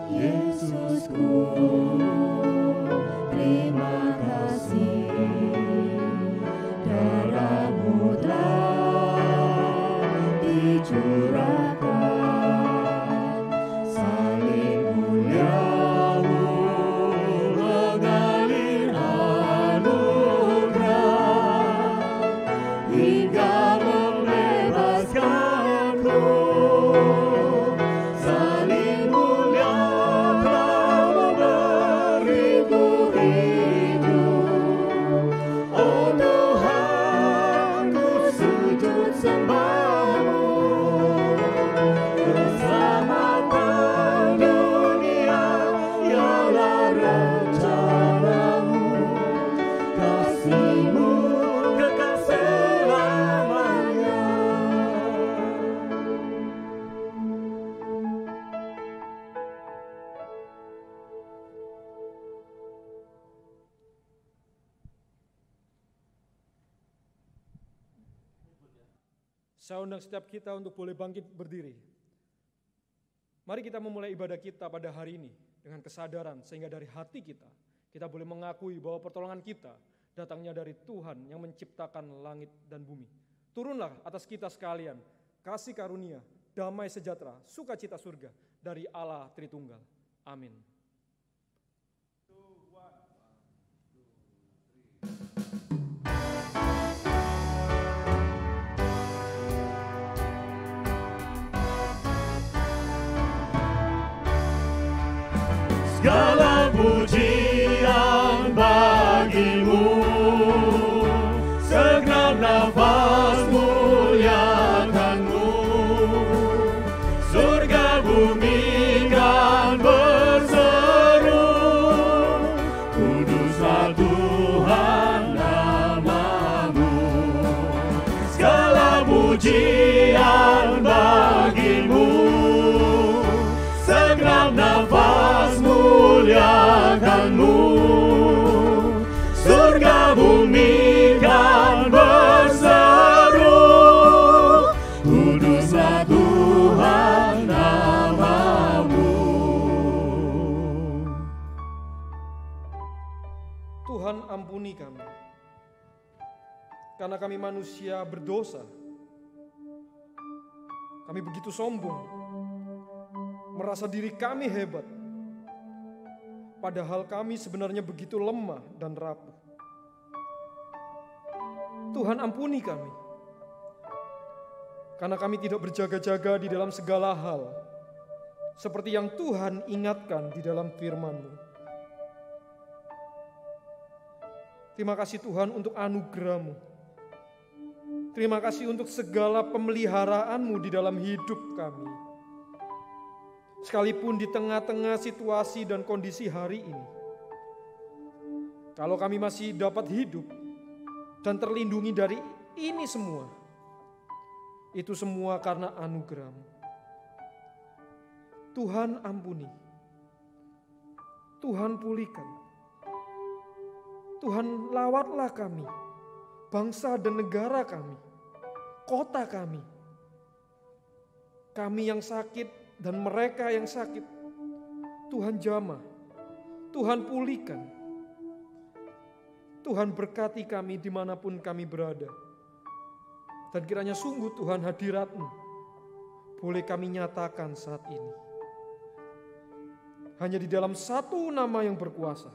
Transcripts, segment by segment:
Yesusku, terima kasih, darah-Mu telah dicurahkan, salib mulia-Mu mengalir anugerah, hingga membebaskanku. Salib mulia telah memberiku hidup. Oh Tuhan, ku sujud sembah-Mu. Keselamatan dunia ialah rencana-Mu. Kasih-Mu kekal selamanya. Saya undang setiap kita untuk boleh bangkit berdiri. Mari kita memulai ibadah kita pada hari ini dengan kesadaran sehingga dari hati kita boleh mengakui bahwa pertolongan kita datangnya dari Tuhan yang menciptakan langit dan bumi. Turunlah atas kita sekalian kasih karunia, damai sejahtera, sukacita surga dari Allah Tritunggal. Amin. Segala pujian bagi-Mu, segenap nafas muliakan-Mu, surga bumi kan berseru, kuduslah Tuhan nama-Mu. Segala pujian bagi-Mu, segenap nafas muliakan-Mu, surga bumi kan berseru, kuduslah Tuhan nama-Mu. Tuhan ampuni kami, karena kami manusia berdosa. Kami begitu sombong, merasa diri kami hebat, padahal kami sebenarnya begitu lemah dan rapuh. Tuhan ampuni kami, karena kami tidak berjaga-jaga di dalam segala hal, seperti yang Tuhan ingatkan di dalam firman-Mu. Terima kasih Tuhan untuk anugerah-Mu. Terima kasih untuk segala pemeliharaan-Mu di dalam hidup kami. Sekalipun di tengah-tengah situasi dan kondisi hari ini, kalau kami masih dapat hidup dan terlindungi dari ini semua, itu semua karena anugerah-Mu. Tuhan ampuni, Tuhan pulihkan, Tuhan lawatlah kami, bangsa dan negara kami, kota kami, kami yang sakit dan mereka yang sakit. Tuhan jamah, Tuhan pulihkan, Tuhan berkati kami dimanapun kami berada. Dan kiranya sungguh Tuhan hadirat-Mu boleh kami nyatakan saat ini. Hanya di dalam satu nama yang berkuasa,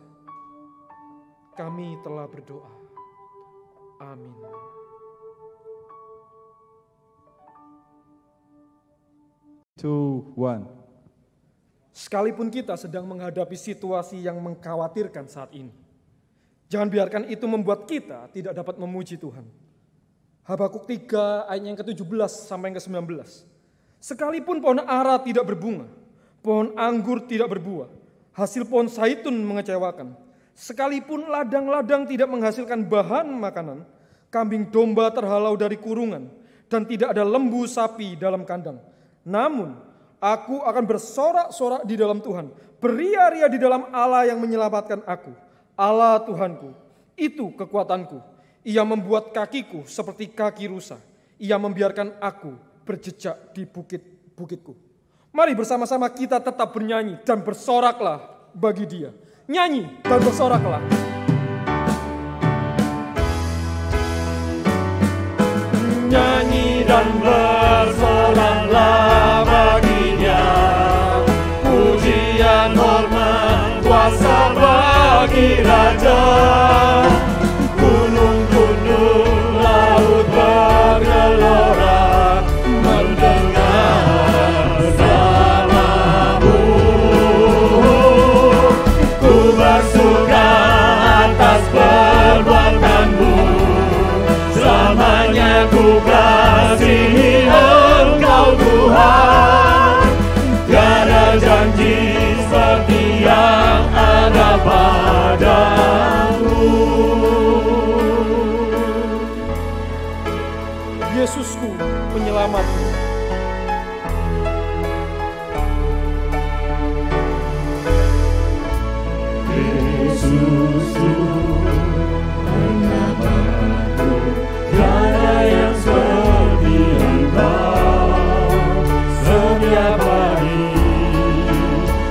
kami telah berdoa. Amin. Sekalipun kita sedang menghadapi situasi yang mengkhawatirkan saat ini, jangan biarkan itu membuat kita tidak dapat memuji Tuhan. Habakuk 3 ayat yang ke-17 sampai yang ke-19. Sekalipun pohon ara tidak berbunga, pohon anggur tidak berbuah, hasil pohon zaitun mengecewakan, sekalipun ladang-ladang tidak menghasilkan bahan makanan, kambing domba terhalau dari kurungan, dan tidak ada lembu sapi dalam kandang. Namun, aku akan bersorak-sorak di dalam Tuhan, beria-ria di dalam Allah yang menyelamatkan aku. Allah Tuhanku, itu kekuatanku. Ia membuat kakiku seperti kaki rusa. Ia membiarkan aku berjejak di bukit-bukitku. Mari bersama-sama kita tetap bernyanyi dan bersoraklah bagi Dia. Nyanyi dan bersoraklah. Nyanyi dan bersoraklah bagi Dia, pujian hormat kuasa bagi Raja. Gunung-gunung laut bergelora mendengar salahmu. Ku bersuka atas perbuatanmu, selamanya ku kasihi Engkau Tuhan. Tiada janji seperti yang ada padamu. Yesusku penyelamatku. Yesusku penyelamatku, tiada yang seperti Engkau. Setiap hari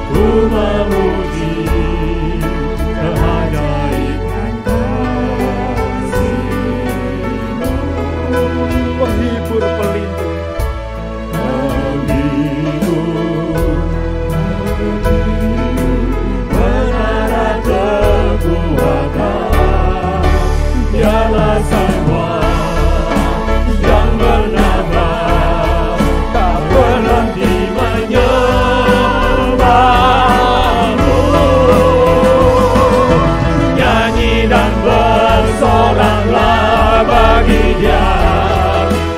ku memuji keajaiban kasih-Mu. Penghibur pelindung. Menara kekuatan, biarlah semua yang bernafas tak berhenti menyembah-Mu. Nyanyi dan bersoraklah bagi Dia,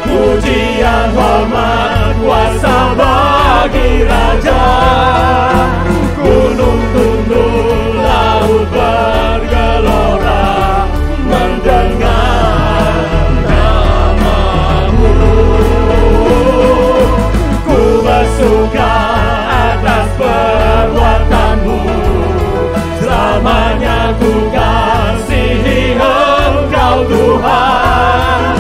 pujian hormat kuasa bagi Raja. Gunung tunduk, laut bergelora mendengar nama-Mu. Ku bersuka atas perbuatanmu, selamanya ku kasihi Engkau Tuhan.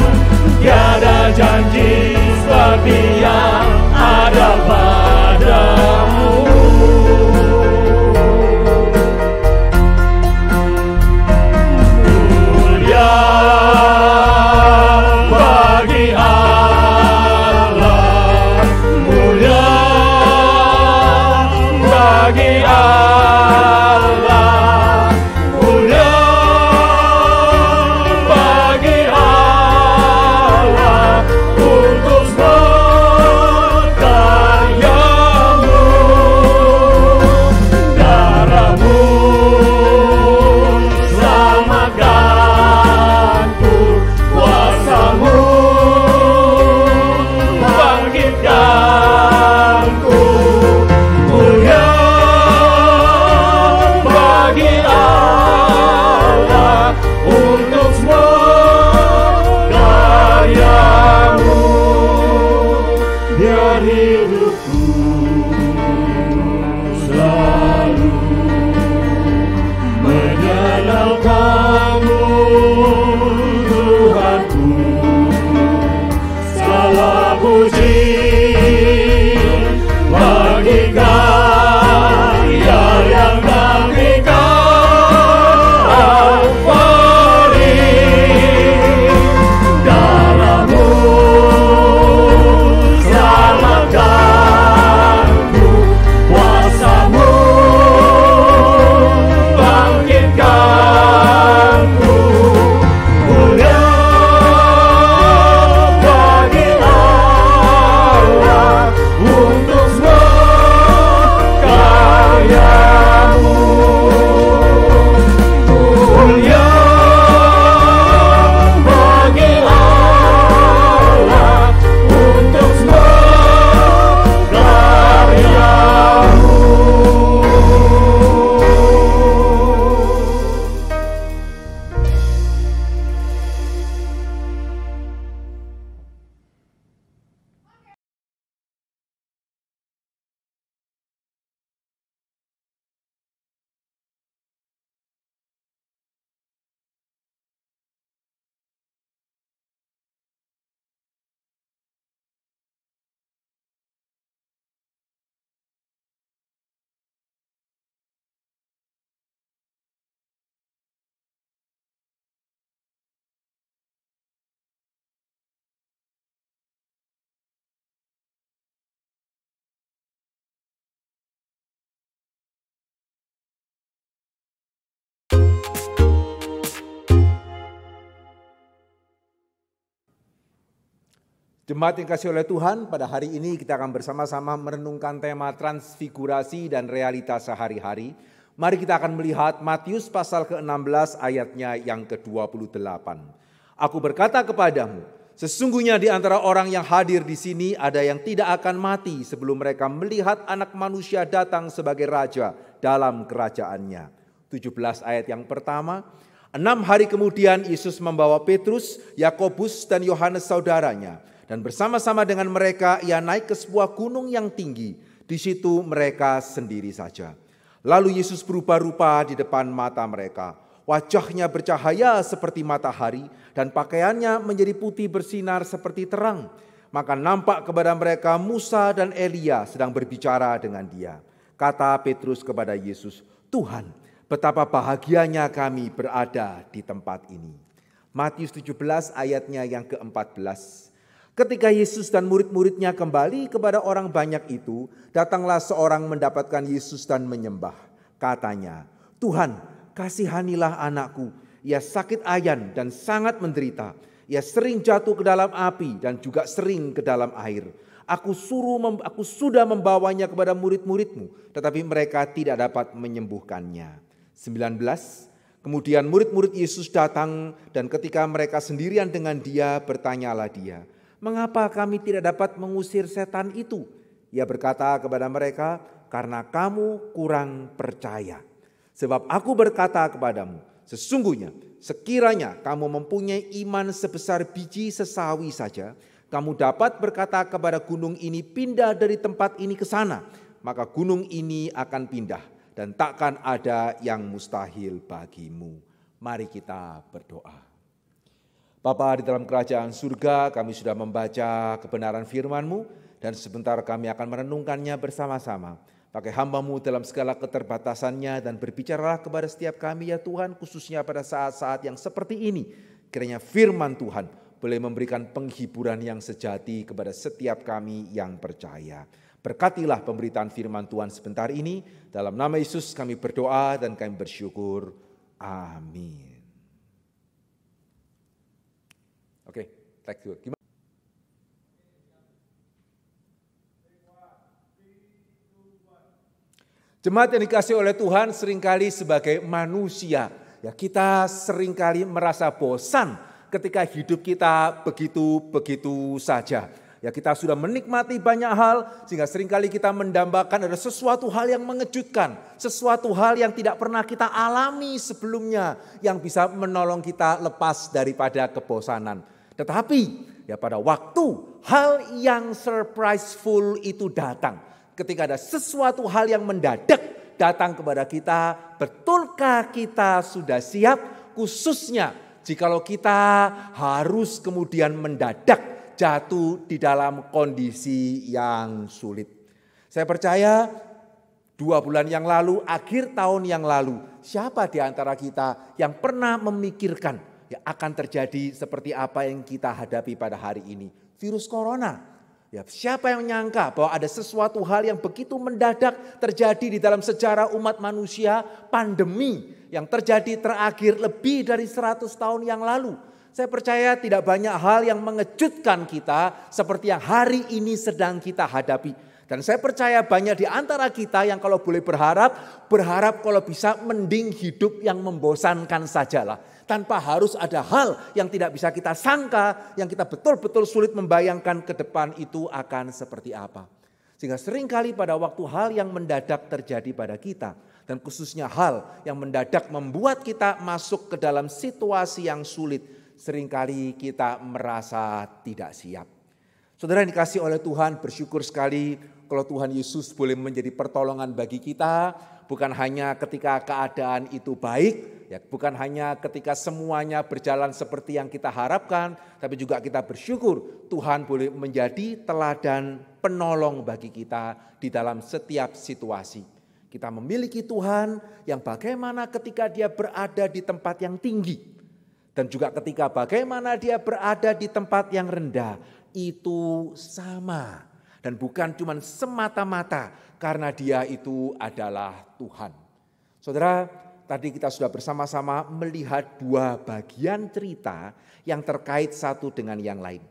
Tiada janji seperti yang ada padamu. Mulia bagi Allah, mulia bagi Allah, mulia bagi Allah untuk berkarya-Mu. Darah-Mu selamatkanku, kuasa-Mu bangkitkanku. Mulia Jemaat yang kasih oleh Tuhan, pada hari ini kita akan bersama-sama merenungkan tema transfigurasi dan realitas sehari-hari. Mari kita akan melihat Matius pasal ke-16 ayatnya yang ke-28. Aku berkata kepadamu, sesungguhnya di antara orang yang hadir di sini ada yang tidak akan mati sebelum mereka melihat Anak Manusia datang sebagai Raja dalam kerajaannya. 17 ayat yang pertama. 6 hari kemudian Yesus membawa Petrus, Yakobus dan Yohanes saudaranya. Dan bersama-sama dengan mereka ia naik ke sebuah gunung yang tinggi. Di situ mereka sendiri saja. Lalu Yesus berubah rupa di depan mata mereka. Wajahnya bercahaya seperti matahari dan pakaiannya menjadi putih bersinar seperti terang. Maka nampak kepada mereka Musa dan Elia sedang berbicara dengan dia. Kata Petrus kepada Yesus, Tuhan, betapa bahagianya kami berada di tempat ini. Matius 17 ayatnya yang ke-14. Ketika Yesus dan murid-muridnya kembali kepada orang banyak itu, datanglah seorang mendapatkan Yesus dan menyembah. Katanya, Tuhan, kasihanilah anakku. Ia sakit ayan dan sangat menderita. Ia sering jatuh ke dalam api dan juga sering ke dalam air. Aku sudah membawanya kepada murid-muridmu, tetapi mereka tidak dapat menyembuhkannya. 19. Kemudian murid-murid Yesus datang dan ketika mereka sendirian dengan dia, bertanyalah dia, mengapa kami tidak dapat mengusir setan itu? Ia berkata kepada mereka, karena kamu kurang percaya. Sebab aku berkata kepadamu, sesungguhnya sekiranya kamu mempunyai iman sebesar biji sesawi saja, kamu dapat berkata kepada gunung ini pindah dari tempat ini ke sana, maka gunung ini akan pindah dan takkan ada yang mustahil bagimu. Mari kita berdoa. Bapa di dalam kerajaan surga, kami sudah membaca kebenaran firman-Mu dan sebentar kami akan merenungkannya bersama-sama. Pakai hamba-Mu dalam segala keterbatasannya dan berbicaralah kepada setiap kami ya Tuhan, khususnya pada saat-saat yang seperti ini. Kiranya firman Tuhan boleh memberikan penghiburan yang sejati kepada setiap kami yang percaya. Berkatilah pemberitaan firman Tuhan sebentar ini. Dalam nama Yesus kami berdoa dan kami bersyukur. Amin. Oke, thank you. Gimana? Jemaat yang dikasih oleh Tuhan, seringkali sebagai manusia, ya kita seringkali merasa bosan ketika hidup kita begitu saja. Ya kita sudah menikmati banyak hal sehingga seringkali kita mendambakan ada sesuatu hal yang mengejutkan, sesuatu hal yang tidak pernah kita alami sebelumnya yang bisa menolong kita lepas daripada kebosanan. Tetapi ya pada waktu hal yang surpriseful itu datang, ketika ada sesuatu hal yang mendadak datang kepada kita, betulkah kita sudah siap? Khususnya jikalau kita harus kemudian mendadak jatuh di dalam kondisi yang sulit. Saya percaya 2 bulan yang lalu, akhir tahun yang lalu, siapa di antara kita yang pernah memikirkan ya akan terjadi seperti apa yang kita hadapi pada hari ini? Virus corona. Ya, siapa yang menyangka bahwa ada sesuatu hal yang begitu mendadak terjadi di dalam sejarah umat manusia, pandemi yang terjadi terakhir lebih dari 100 tahun yang lalu. Saya percaya tidak banyak hal yang mengejutkan kita seperti yang hari ini sedang kita hadapi. Dan saya percaya banyak di antara kita yang kalau boleh berharap kalau bisa mending hidup yang membosankan sajalah. Tanpa harus ada hal yang tidak bisa kita sangka, yang kita betul-betul sulit membayangkan ke depan itu akan seperti apa. Sehingga seringkali pada waktu hal yang mendadak terjadi pada kita, dan khususnya hal yang mendadak membuat kita masuk ke dalam situasi yang sulit, seringkali kita merasa tidak siap. Saudara yang dikasih oleh Tuhan, bersyukur sekali kalau Tuhan Yesus boleh menjadi pertolongan bagi kita, bukan hanya ketika keadaan itu baik, ya, bukan hanya ketika semuanya berjalan seperti yang kita harapkan, tapi juga kita bersyukur Tuhan boleh menjadi teladan penolong bagi kita di dalam setiap situasi. Kita memiliki Tuhan yang bagaimana ketika dia berada di tempat yang tinggi, dan juga ketika bagaimana dia berada di tempat yang rendah, itu sama. Dan bukan cuma semata-mata karena dia itu adalah Tuhan. Saudara, tadi kita sudah bersama-sama melihat 2 bagian cerita yang terkait satu dengan yang lain.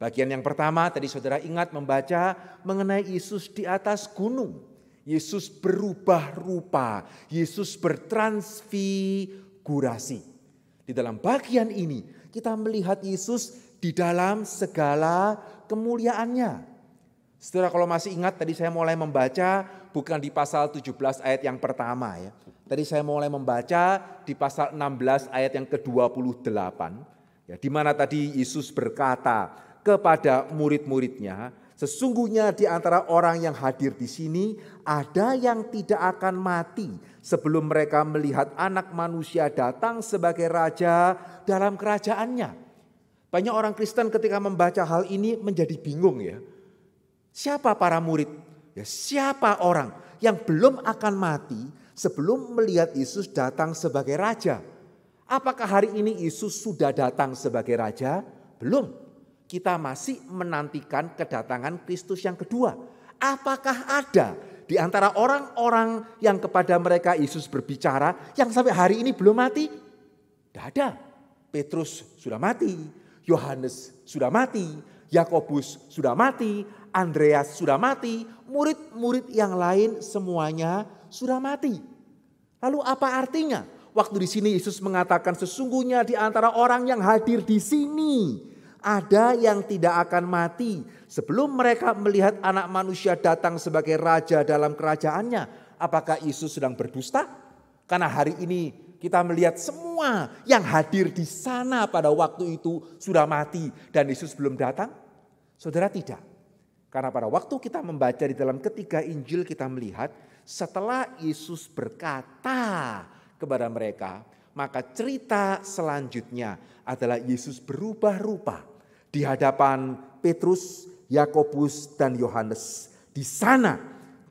Bagian yang pertama tadi saudara ingat membaca mengenai Yesus di atas gunung. Yesus berubah rupa, Yesus bertransfigurasi. Di dalam bagian ini kita melihat Yesus di dalam segala kemuliaannya. Saudara kalau masih ingat tadi saya mulai membaca bukan di pasal 17 ayat yang pertama ya. Tadi saya mulai membaca di pasal 16 ayat yang ke-28. Ya, di mana tadi Yesus berkata kepada murid-muridnya, sesungguhnya di antara orang yang hadir di sini ada yang tidak akan mati sebelum mereka melihat Anak Manusia datang sebagai raja dalam kerajaannya. Banyak orang Kristen ketika membaca hal ini menjadi bingung ya. Siapa para murid? Ya, siapa orang yang belum akan mati sebelum melihat Yesus datang sebagai raja? Apakah hari ini Yesus sudah datang sebagai raja? Belum. Kita masih menantikan kedatangan Kristus yang kedua. Apakah ada di antara orang-orang yang kepada mereka Yesus berbicara yang sampai hari ini belum mati? Tidak ada. Petrus sudah mati, Yohanes sudah mati, Yakobus sudah mati, Andreas sudah mati, murid-murid yang lain semuanya sudah mati. Lalu apa artinya? Waktu di sini Yesus mengatakan sesungguhnya di antara orang yang hadir di sini ada yang tidak akan mati sebelum mereka melihat Anak Manusia datang sebagai raja dalam kerajaannya. Apakah Yesus sedang berdusta? Karena hari ini kita melihat semua yang hadir di sana pada waktu itu sudah mati dan Yesus belum datang. Saudara, tidak. Karena pada waktu kita membaca di dalam ketiga Injil kita melihat setelah Yesus berkata kepada mereka, maka cerita selanjutnya adalah Yesus berubah rupa di hadapan Petrus, Yakobus, dan Yohanes. Di sana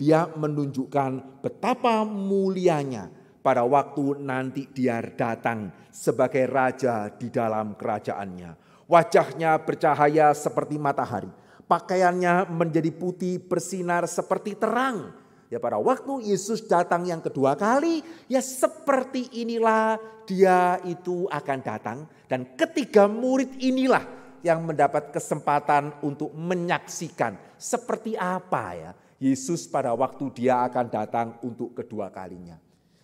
dia menunjukkan betapa mulianya pada waktu nanti dia datang sebagai raja di dalam kerajaannya. Wajahnya bercahaya seperti matahari, pakaiannya menjadi putih bersinar seperti terang. Ya, pada waktu Yesus datang yang kedua kali, ya seperti inilah dia itu akan datang. Dan ketiga murid inilah yang mendapat kesempatan untuk menyaksikan seperti apa ya Yesus pada waktu dia akan datang untuk kedua kalinya.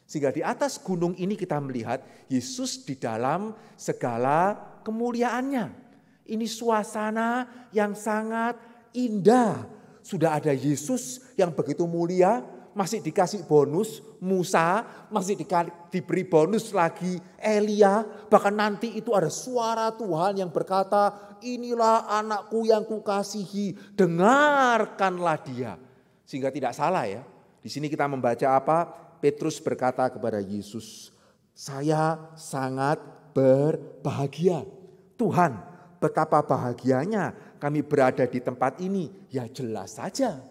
Sehingga di atas gunung ini kita melihat Yesus di dalam segala kemuliaannya. Ini suasana yang sangat indah. Sudah ada Yesus yang begitu mulia, masih dikasih bonus Musa, masih diberi bonus lagi Elia. Bahkan nanti itu ada suara Tuhan yang berkata, inilah anakku yang kukasihi, dengarkanlah dia. Sehingga tidak salah ya. Di sini kita membaca apa? Petrus berkata kepada Yesus, saya sangat berbahagia. Tuhan, betapa bahagianya kami berada di tempat ini. Ya jelas saja.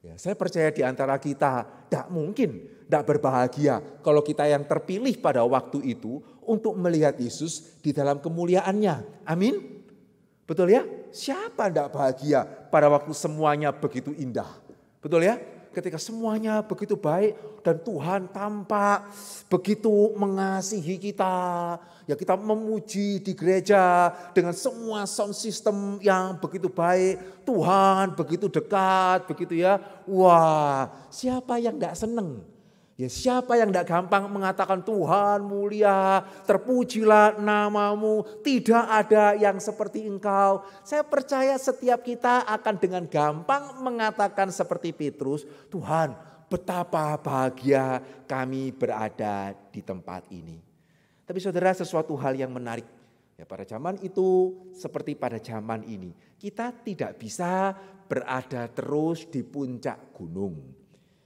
Ya, saya percaya di antara kita tidak mungkin tidak berbahagia kalau kita yang terpilih pada waktu itu untuk melihat Yesus di dalam kemuliaannya. Amin. Betul ya? Siapa tidak bahagia pada waktu semuanya begitu indah? Betul ya? Ketika semuanya begitu baik dan Tuhan tampak begitu mengasihi kita. Ya kita memuji di gereja dengan semua sound system yang begitu baik. Tuhan begitu dekat begitu ya. Wah, siapa yang tidak senang? Ya siapa yang tidak gampang mengatakan Tuhan mulia, terpujilah namamu, tidak ada yang seperti engkau. Saya percaya setiap kita akan dengan gampang mengatakan seperti Petrus, Tuhan betapa bahagia kami berada di tempat ini. Tapi saudara, sesuatu hal yang menarik. Ya, pada zaman itu seperti pada zaman ini, kita tidak bisa berada terus di puncak gunung.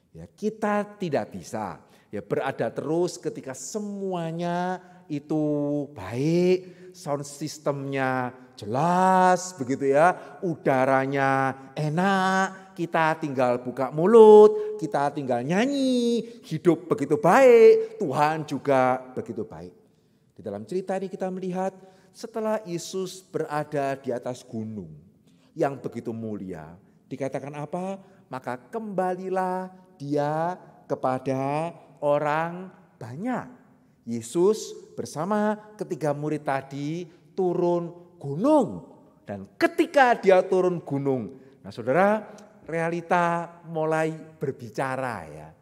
Ya, kita tidak bisa ya berada terus ketika semuanya itu baik, sound systemnya jelas begitu ya, udaranya enak, kita tinggal buka mulut, kita tinggal nyanyi, hidup begitu baik, Tuhan juga begitu baik. Di dalam cerita ini kita melihat setelah Yesus berada di atas gunung yang begitu mulia, dikatakan apa? Maka kembalilah dia kepada orang banyak. Yesus bersama ketiga murid tadi turun gunung. Dan ketika dia turun gunung, nah saudara, realita mulai berbicara ya.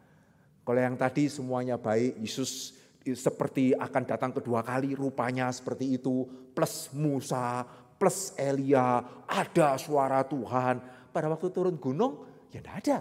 Kalau yang tadi semuanya baik, Yesus seperti akan datang kedua kali, rupanya seperti itu. Plus Musa, plus Elia, ada suara Tuhan. Pada waktu turun gunung, ya tidak ada.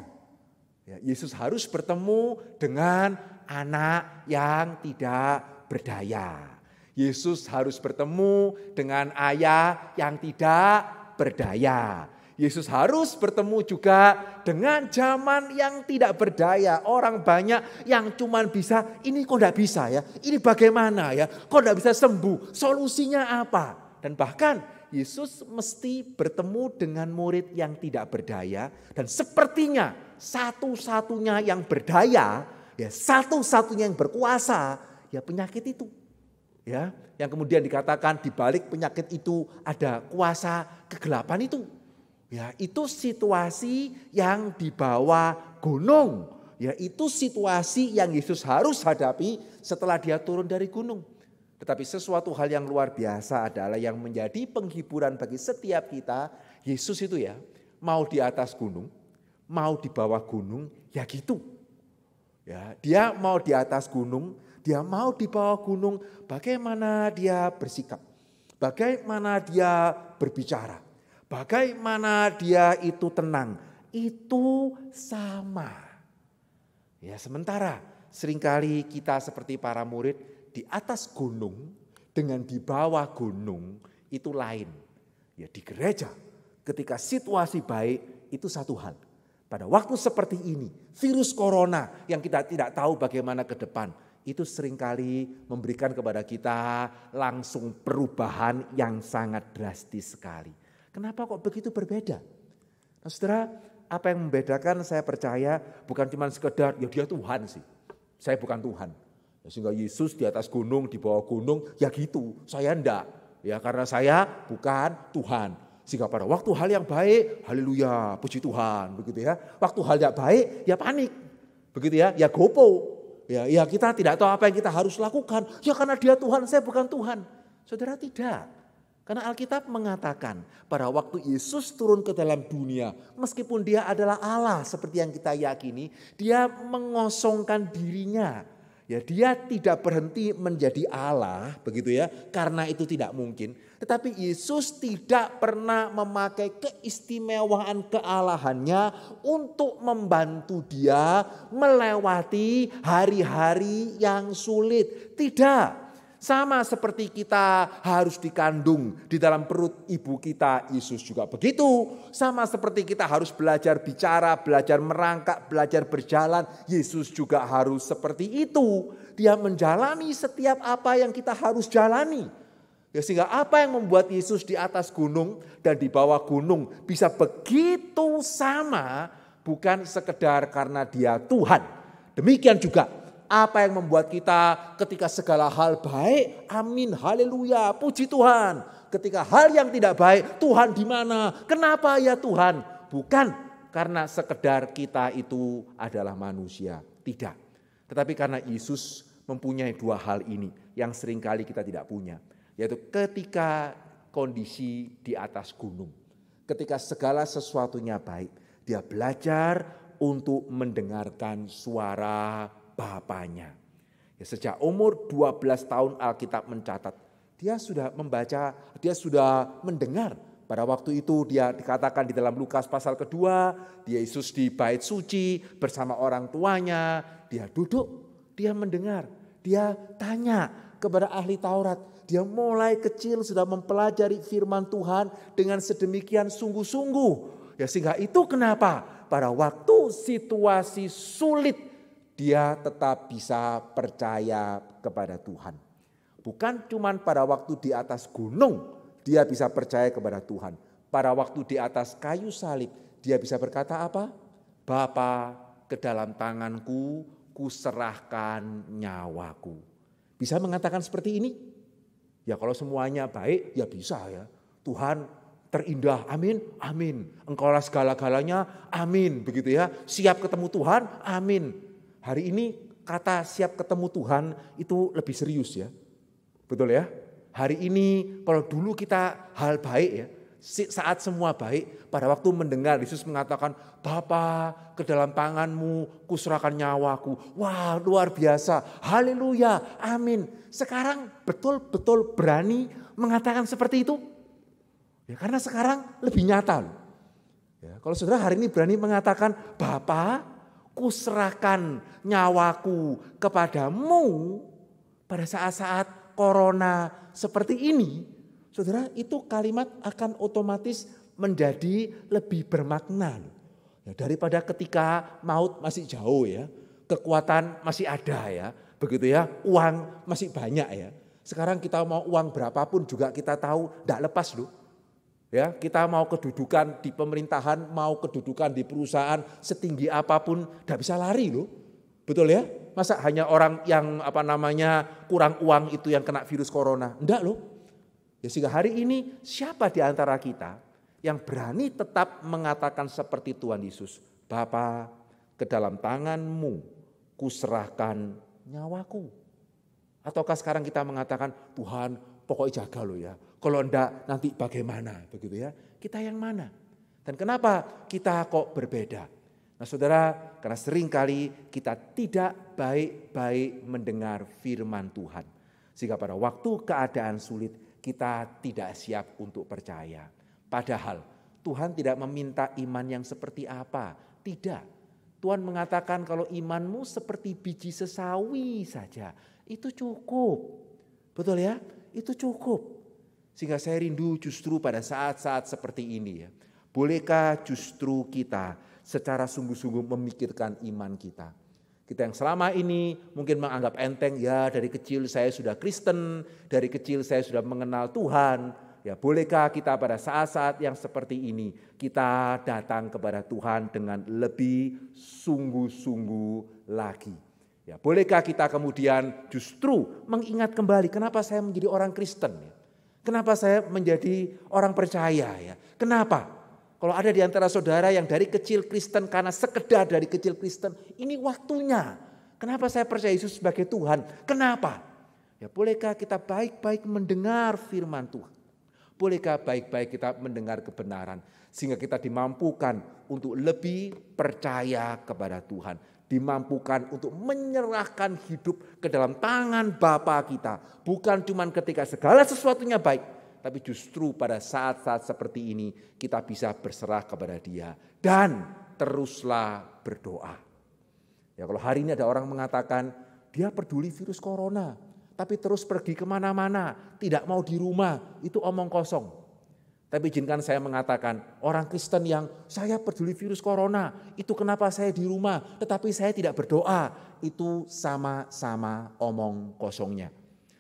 Ya, Yesus harus bertemu dengan anak yang tidak berdaya. Yesus harus bertemu dengan ayah yang tidak berdaya. Yesus harus bertemu juga dengan zaman yang tidak berdaya. Orang banyak yang cuman bisa, ini kok tidak bisa ya, ini bagaimana ya, kok tidak bisa sembuh, solusinya apa. Dan bahkan Yesus mesti bertemu dengan murid yang tidak berdaya. Dan sepertinya satu-satunya yang berdaya, ya satu-satunya yang berkuasa, ya penyakit itu. Ya, yang kemudian dikatakan di balik penyakit itu ada kuasa kegelapan itu. Ya, itu situasi yang di bawah gunung. Ya, itu situasi yang Yesus harus hadapi setelah dia turun dari gunung. Tetapi sesuatu hal yang luar biasa adalah yang menjadi penghiburan bagi setiap kita. Yesus itu ya, mau di atas gunung, mau di bawah gunung, ya gitu. Ya, dia mau di atas gunung, dia mau di bawah gunung, bagaimana dia bersikap, bagaimana dia berbicara, bagaimana dia itu tenang, itu sama. Ya, sementara seringkali kita seperti para murid di atas gunung dengan di bawah gunung itu lain. Ya, di gereja ketika situasi baik itu satu hal. Pada waktu seperti ini, virus corona yang kita tidak tahu bagaimana ke depan, itu seringkali memberikan kepada kita langsung perubahan yang sangat drastis sekali. Kenapa kok begitu berbeda? Nah, saudara, apa yang membedakan saya percaya bukan cuma sekedar ya dia Tuhan sih. Saya bukan Tuhan. Sehingga Yesus di atas gunung, di bawah gunung, ya gitu. Saya enggak. Ya karena saya bukan Tuhan. Sehingga pada waktu hal yang baik, haleluya, puji Tuhan, begitu ya. Waktu hal yang baik, ya panik. Begitu ya gopo. Ya kita tidak tahu apa yang kita harus lakukan. Ya karena dia Tuhan, saya bukan Tuhan. Saudara tidak. Karena Alkitab mengatakan pada waktu Yesus turun ke dalam dunia. Meskipun dia adalah Allah seperti yang kita yakini. Dia mengosongkan dirinya. Ya dia tidak berhenti menjadi Allah begitu ya. Karena itu tidak mungkin. Tetapi Yesus tidak pernah memakai keistimewaan kealahannya untuk membantu dia melewati hari-hari yang sulit. Tidak. Sama seperti kita harus dikandung di dalam perut ibu kita, Yesus juga begitu. Sama seperti kita harus belajar bicara, belajar merangkak, belajar berjalan, Yesus juga harus seperti itu. Dia menjalani setiap apa yang kita harus jalani. Ya, sehingga apa yang membuat Yesus di atas gunung dan di bawah gunung bisa begitu sama bukan sekedar karena dia Tuhan. Demikian juga apa yang membuat kita ketika segala hal baik, amin, haleluya, puji Tuhan. Ketika hal yang tidak baik, Tuhan di mana? Kenapa ya Tuhan? Bukan karena sekedar kita itu adalah manusia, tidak. Tetapi karena Yesus mempunyai dua hal ini yang seringkali kita tidak punya. Yaitu ketika kondisi di atas gunung. Ketika segala sesuatunya baik. Dia belajar untuk mendengarkan suara Bapaknya. Ya, sejak umur 12 tahun Alkitab mencatat. Dia sudah membaca, dia sudah mendengar. Pada waktu itu dia dikatakan di dalam Lukas pasal kedua. Dia Yesus di bait suci bersama orang tuanya. Dia duduk, dia mendengar. Dia tanya kepada ahli Taurat. Dia mulai kecil sudah mempelajari firman Tuhan dengan sedemikian sungguh-sungguh. Ya sehingga itu kenapa pada waktu situasi sulit dia tetap bisa percaya kepada Tuhan. Bukan cuma pada waktu di atas gunung dia bisa percaya kepada Tuhan. Pada waktu di atas kayu salib dia bisa berkata apa? Bapa, ke dalam tanganku kuserahkan nyawaku. Bisa mengatakan seperti ini? Ya kalau semuanya baik ya bisa ya. Tuhan terindah, amin, amin. Engkaulah segala-galanya, amin. Begitu ya, siap ketemu Tuhan, amin. Hari ini kata siap ketemu Tuhan itu lebih serius ya. Betul ya. Hari ini kalau dulu kita hal baik ya. Saat semua baik, pada waktu mendengar Yesus mengatakan, Bapa, ke dalam tanganmu kuserahkan nyawaku. Wah, luar biasa. Haleluya, amin. Sekarang betul-betul berani mengatakan seperti itu. Ya, karena sekarang lebih nyata loh. Ya, kalau saudara hari ini berani mengatakan, Bapa, kuserahkan nyawaku kepadamu pada saat-saat corona seperti ini, saudara, itu kalimat akan otomatis menjadi lebih bermakna. Ya, daripada ketika maut masih jauh ya, kekuatan masih ada ya, begitu ya, uang masih banyak ya. Sekarang kita mau uang berapapun juga kita tahu tidak lepas loh. Ya, kita mau kedudukan di pemerintahan, mau kedudukan di perusahaan setinggi apapun tidak bisa lari loh. Betul ya? Masa hanya orang yang kurang uang itu yang kena virus corona? Enggak loh. Ya, sehingga hari ini siapa di antara kita yang berani tetap mengatakan seperti Tuhan Yesus, Bapa, ke dalam tanganmu kuserahkan nyawaku. Ataukah sekarang kita mengatakan, Tuhan pokoknya jaga loh ya. Kalau enggak nanti bagaimana, begitu ya. Kita yang mana? Dan kenapa kita kok berbeda? Nah saudara, karena seringkali kita tidak baik-baik mendengar firman Tuhan. Sehingga pada waktu keadaan sulit kita tidak siap untuk percaya. Padahal Tuhan tidak meminta iman yang seperti apa. Tidak. Tuhan mengatakan kalau imanmu seperti biji sesawi saja. Itu cukup. Betul ya? Itu cukup. Sehingga saya rindu justru pada saat-saat seperti ini ya. Bolehkah justru kita secara sungguh-sungguh memikirkan iman kita. Kita yang selama ini mungkin menganggap enteng, ya dari kecil saya sudah Kristen, dari kecil saya sudah mengenal Tuhan. Ya bolehkah kita pada saat-saat yang seperti ini kita datang kepada Tuhan dengan lebih sungguh-sungguh lagi. Ya bolehkah kita kemudian justru mengingat kembali kenapa saya menjadi orang Kristen ya. Kenapa saya menjadi orang percaya ya? Kenapa? Kalau ada di antara saudara yang dari kecil Kristen karena sekedar dari kecil Kristen, ini waktunya. Kenapa saya percaya Yesus sebagai Tuhan? Kenapa? Ya bolehkah kita baik-baik mendengar firman Tuhan? Bolehkah baik-baik kita mendengar kebenaran sehingga kita dimampukan untuk lebih percaya kepada Tuhan, dimampukan untuk menyerahkan hidup ke dalam tangan Bapa kita, bukan cuma ketika segala sesuatunya baik, tapi justru pada saat-saat seperti ini kita bisa berserah kepada Dia dan teruslah berdoa. Ya kalau hari ini ada orang mengatakan dia peduli virus corona, tapi terus pergi kemana-mana, tidak mau di rumah, itu omong kosong. Tapi izinkan saya mengatakan, orang Kristen yang saya peduli virus corona, itu kenapa saya di rumah, tetapi saya tidak berdoa, itu sama-sama omong kosongnya.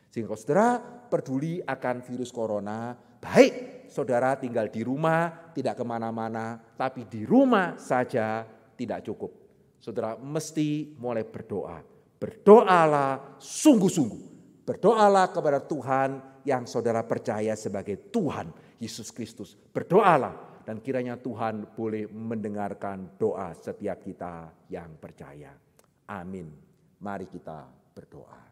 Sehingga saudara peduli akan virus corona, baik saudara tinggal di rumah, tidak kemana-mana, tapi di rumah saja tidak cukup. Saudara mesti mulai berdoa, berdoalah sungguh-sungguh. Berdoalah kepada Tuhan yang saudara percaya sebagai Tuhan Yesus Kristus. Berdoalah dan kiranya Tuhan boleh mendengarkan doa setiap kita yang percaya. Amin. Mari kita berdoa.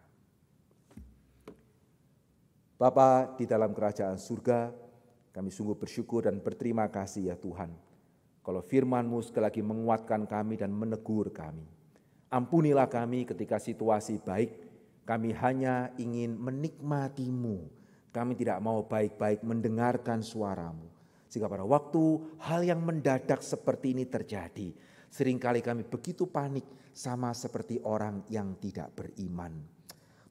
Bapa di dalam kerajaan surga, kami sungguh bersyukur dan berterima kasih ya Tuhan. Kalau firman-Mu sekali lagi menguatkan kami dan menegur kami. Ampunilah kami ketika situasi baik, kami hanya ingin menikmati-Mu. Kami tidak mau baik-baik mendengarkan suara-Mu. Sehingga pada waktu hal yang mendadak seperti ini terjadi, seringkali kami begitu panik sama seperti orang yang tidak beriman.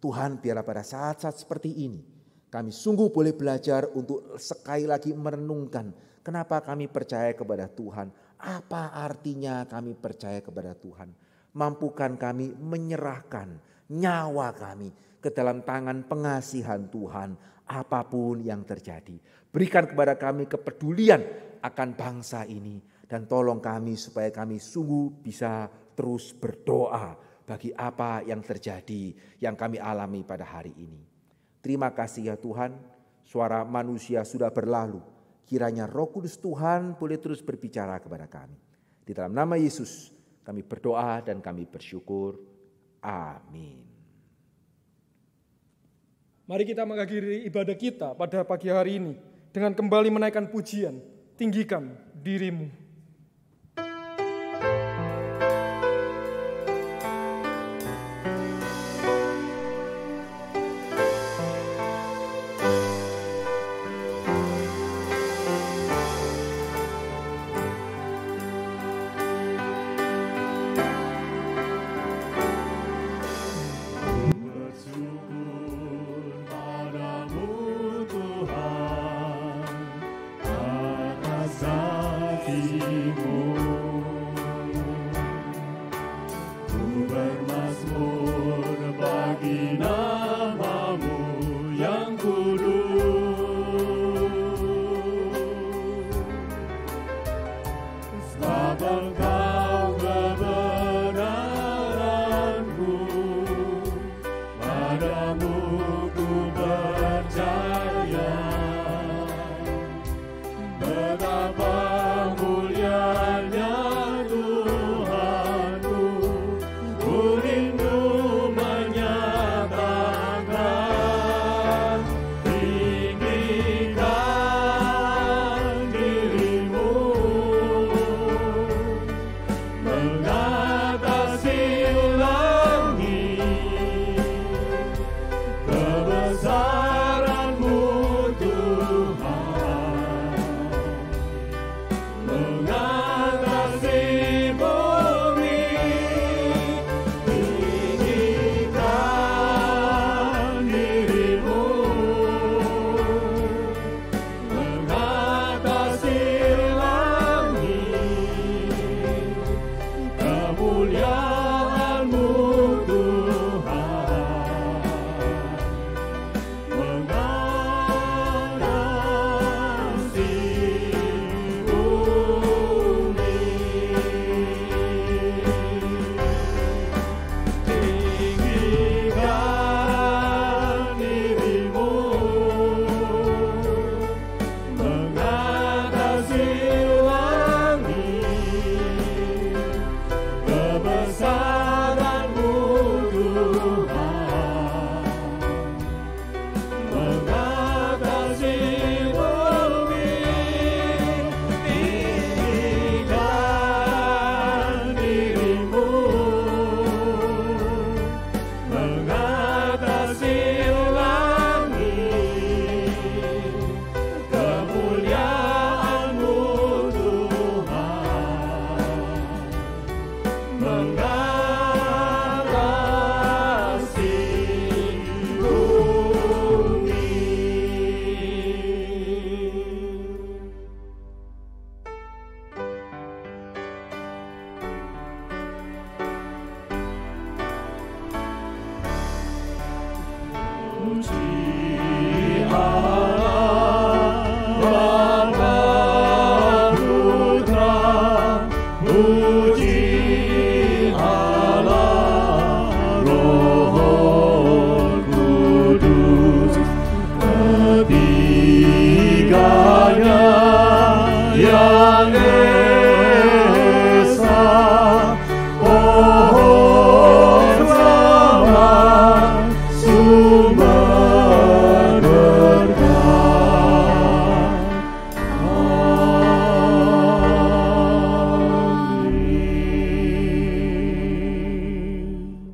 Tuhan biarlah pada saat-saat seperti ini, kami sungguh boleh belajar untuk sekali lagi merenungkan kenapa kami percaya kepada Tuhan. Apa artinya kami percaya kepada Tuhan? Mampukan kami menyerahkan nyawa kami ke dalam tangan pengasihan Tuhan apapun yang terjadi. Berikan kepada kami kepedulian akan bangsa ini dan tolong kami supaya kami sungguh bisa terus berdoa bagi apa yang terjadi yang kami alami pada hari ini. Terima kasih ya Tuhan, suara manusia sudah berlalu. Kiranya Roh Kudus Tuhan boleh terus berbicara kepada kami. Di dalam nama Yesus kami berdoa dan kami bersyukur. Amin. Mari kita mengakhiri ibadah kita pada pagi hari ini dengan kembali menaikkan pujian, tinggikan dirimu.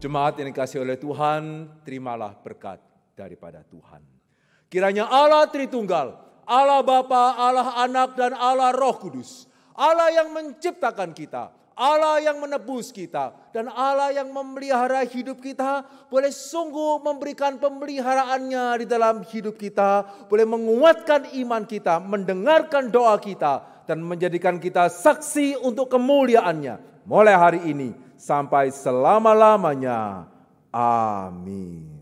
Jemaat yang dikasihi oleh Tuhan, terimalah berkat daripada Tuhan. Kiranya Allah Tritunggal, Allah Bapa, Allah Anak, dan Allah Roh Kudus, Allah yang menciptakan kita, Allah yang menebus kita, dan Allah yang memelihara hidup kita, boleh sungguh memberikan pemeliharaannya di dalam hidup kita, boleh menguatkan iman kita, mendengarkan doa kita, dan menjadikan kita saksi untuk kemuliaannya, mulai hari ini sampai selama-lamanya. Amin.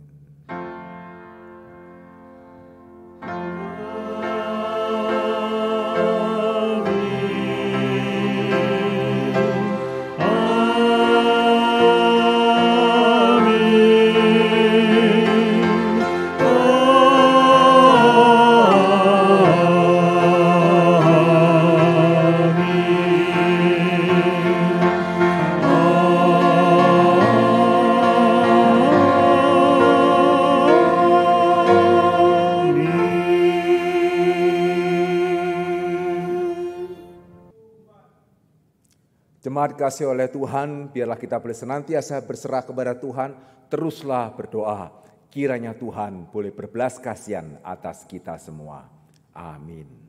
Jemaat kasih oleh Tuhan, biarlah kita boleh senantiasa berserah kepada Tuhan, teruslah berdoa. Kiranya Tuhan boleh berbelas kasihan atas kita semua. Amin.